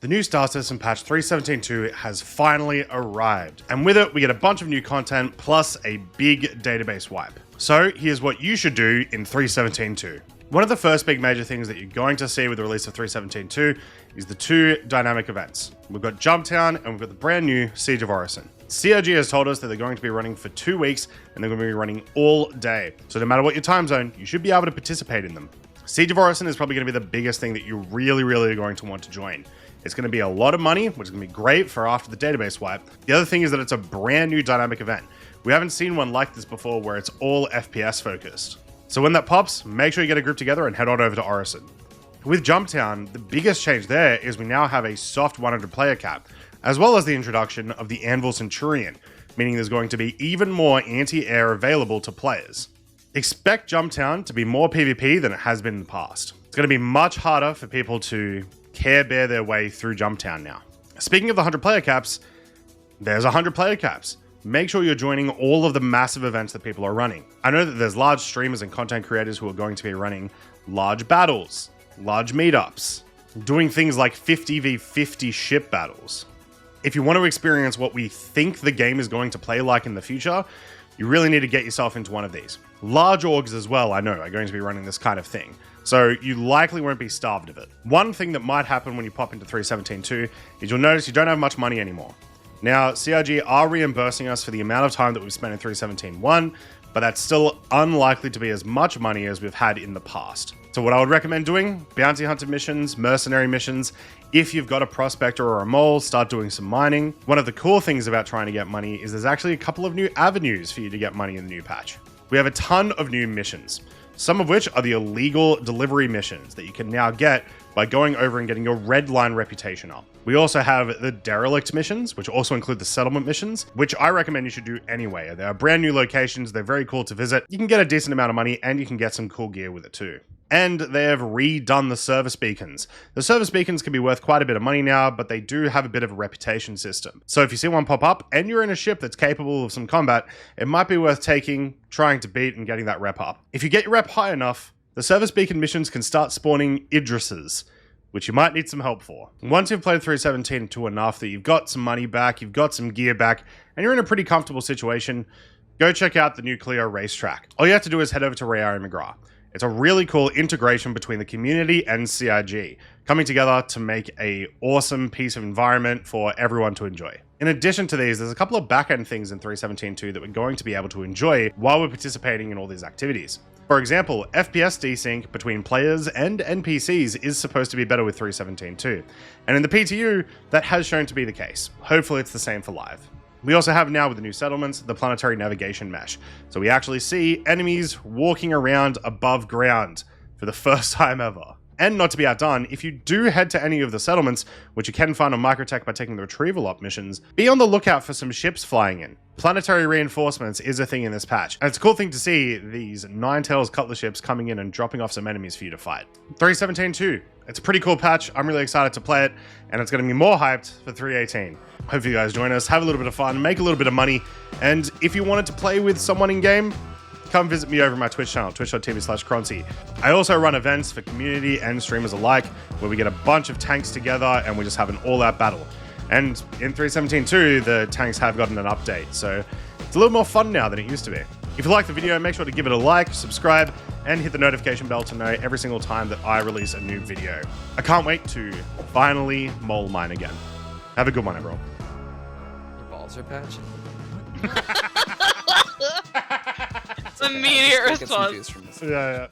The new Star System patch 3.17.2 has finally arrived, and with it we get a bunch of new content plus a big database wipe. So here's what you should do in 3.17.2. One of the first big major things that you're going to see with the release of 3.17.2 is the two dynamic events. We've got Jumptown and we've got the brand new Siege of Morrison. CRG has told us that they're going to be running for 2 weeks and they're going to be running all day. So no matter what your time zone, you should be able to participate in them. Siege of Morrison is probably going to be the biggest thing that you really are going to want to join. It's going to be a lot of money, which is going to be great for after the database wipe. The other thing is that it's a brand new dynamic event. We haven't seen one like this before where it's all FPS focused. So when that pops, make sure you get a group together and head on over to Morrison. With Jumptown, the biggest change there is we now have a soft 100 player cap, as well as the introduction of the Anvil Centurion, meaning there's going to be even more anti-air available to players. Expect Jumptown to be more PvP than it has been in the past. It's going to be much harder for people to Care Bear their way through Jumptown now. Speaking of the 100 player caps, there's 100 player caps. Make sure you're joining all of the massive events that people are running. I know that there's large streamers and content creators who are going to be running large battles, large meetups, doing things like 50v50 ship battles. If you want to experience what we think the game is going to play like in the future, you really need to get yourself into one of these. Large orgs as well, I know, are going to be running this kind of thing. So you likely won't be starved of it. One thing that might happen when you pop into 3.17.2 is you'll notice you don't have much money anymore. Now, CRG are reimbursing us for the amount of time that we've spent in 3.17.1, but that's still unlikely to be as much money as we've had in the past. So what I would recommend doing, bounty hunter missions, mercenary missions. If you've got a prospector or a mole, start doing some mining. One of the cool things about trying to get money is there's actually a couple of new avenues for you to get money in the new patch. We have a ton of new missions, some of which are the illegal delivery missions that you can now get by going over and getting your red line reputation up. We also have the Derelict Missions, which also include the settlement missions, which I recommend you should do anyway. They are brand new locations, they're very cool to visit. You can get a decent amount of money and you can get some cool gear with it too. And they have redone the service beacons. The service beacons can be worth quite a bit of money now, but they do have a bit of a reputation system. So if you see one pop up and you're in a ship that's capable of some combat, it might be worth taking, trying to beat and getting that rep up. If you get your rep high enough, the service beacon missions can start spawning Idrises, which you might need some help for. Once you've played 3.17.2 enough that you've got some money back, you've got some gear back, and you're in a pretty comfortable situation, go check out the new Clio racetrack. All you have to do is head over to Rayari McGrath. It's a really cool integration between the community and CRG, coming together to make a awesome piece of environment for everyone to enjoy. In addition to these, there's a couple of back-end things in 3.17.2 that we're going to be able to enjoy while we're participating in all these activities. For example, FPS desync between players and NPCs is supposed to be better with 3.17.2, and in the PTU, that has shown to be the case. Hopefully it's the same for live. We also have now with the new settlements, the planetary navigation mesh. So we actually see enemies walking around above ground for the first time ever. And not to be outdone, if you do head to any of the settlements, which you can find on Microtech by taking the retrieval op missions, be on the lookout for some ships flying in. Planetary reinforcements is a thing in this patch, and it's a cool thing to see these Ninetales Cutler ships coming in and dropping off some enemies for you to fight. 3.17.2, it's a pretty cool patch. I'm really excited to play it, and it's going to be more hyped for 3.18. Hope you guys join us, have a little bit of fun, make a little bit of money, and if you wanted to play with someone in game, come visit me over my Twitch channel, twitch.tv/Croncy. I also run events for community and streamers alike, where we get a bunch of tanks together and we just have an all-out battle. And in 3.17.2, the tanks have gotten an update, so it's a little more fun now than it used to be. If you like the video, make sure to give it a like, subscribe, and hit the notification bell to know every single time that I release a new video. I can't wait to finally mole mine again. Have a good one, everyone. Your balls are patchy. It's immediate Get some response. juice from this. Yeah.